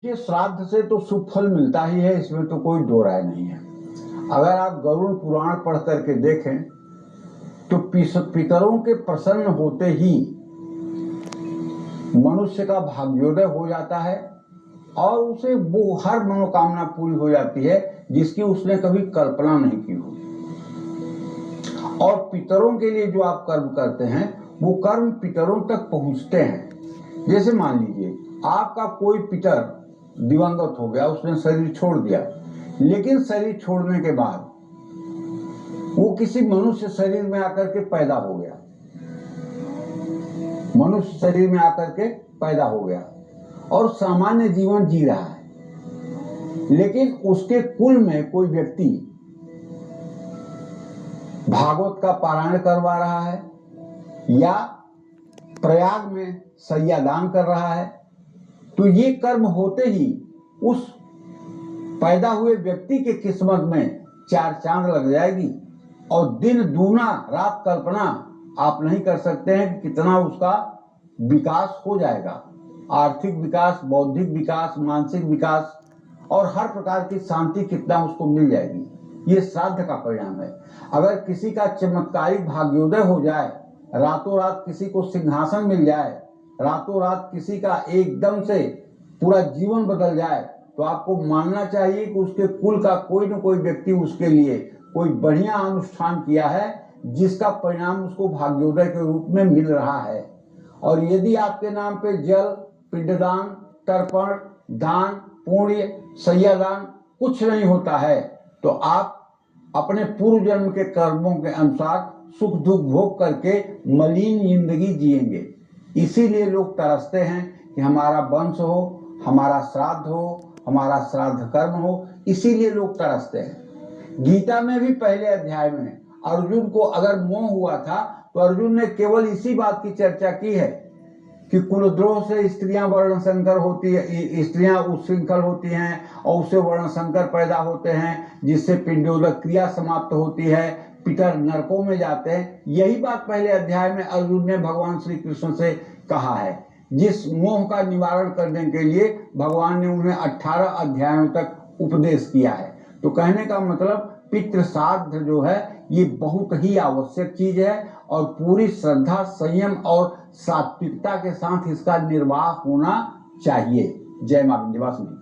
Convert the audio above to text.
ये श्राद्ध से तो शुभ फल मिलता ही है, इसमें तो कोई दो राय नहीं है। अगर आप गरुड़ पुराण पढ़ करके देखें तो पितरों के प्रसन्न होते ही मनुष्य का भाग्योदय हो जाता है और उसे वो हर मनोकामना पूरी हो जाती है जिसकी उसने कभी कल्पना नहीं की हो। और पितरों के लिए जो आप कर्म करते हैं वो कर्म पितरों तक पहुंचते हैं। जैसे मान लीजिए आपका कोई पितर दिवंगत हो गया, उसने शरीर छोड़ दिया, लेकिन शरीर छोड़ने के बाद वो किसी मनुष्य शरीर में आकर के पैदा हो गया, मनुष्य शरीर में आकर के पैदा हो गया और सामान्य जीवन जी रहा है, लेकिन उसके कुल में कोई व्यक्ति भागवत का पारायण करवा रहा है या प्रयाग में सैयादान कर रहा है, तो ये कर्म होते ही उस पैदा हुए व्यक्ति के किस्मत में चार चांद लग जाएगी और दिन दूना रात कल्पना आप नहीं कर सकते हैं कि कितना उसका विकास हो जाएगा। आर्थिक विकास, बौद्धिक विकास, मानसिक विकास और हर प्रकार की शांति कितना उसको मिल जाएगी। ये श्राद्ध का परिणाम है। अगर किसी का चमत्कारिक भाग्योदय हो जाए, रातों रात किसी को सिंहासन मिल जाए, रातों रात किसी का एकदम से पूरा जीवन बदल जाए, तो आपको मानना चाहिए कि उसके कुल का कोई न कोई व्यक्ति उसके लिए कोई बढ़िया अनुष्ठान किया है जिसका परिणाम उसको भाग्योदय के रूप में मिल रहा है। और यदि आपके नाम पे जल, पिंडदान, तर्पण, दान, पुण्य, सैयादान कुछ नहीं होता है तो आप अपने पूर्व जन्म के कर्मों के अनुसार सुख दुख भोग करके मलिन जिंदगी जिएंगे। इसीलिए लोग तरसते हैं कि हमारा वंश हो, हमारा श्राद्ध हो, हमारा श्राद्ध कर्म हो, इसीलिए लोग तरसते हैं। गीता में भी पहले अध्याय में अर्जुन को अगर मोह हुआ था तो अर्जुन ने केवल इसी बात की चर्चा की है कि कुलद्रोह से स्त्रियां वर्ण संकर होती है, स्त्रियां उच्छृंखल होती हैं और उससे वर्ण संकर पैदा होते हैं, जिससे पिंडोदक क्रिया समाप्त होती है, पितर नरकों में जाते हैं। यही बात पहले अध्याय में अर्जुन ने भगवान श्री कृष्ण से कहा है, जिस मोह का निवारण करने के लिए भगवान ने उन्हें 18 अध्यायों तक उपदेश किया है। तो कहने का मतलब पितृ श्राद्ध जो है ये बहुत ही आवश्यक चीज है और पूरी श्रद्धा, संयम और सात्विकता के साथ इसका निर्वाह होना चाहिए। जय मां विंध्यवासिनी।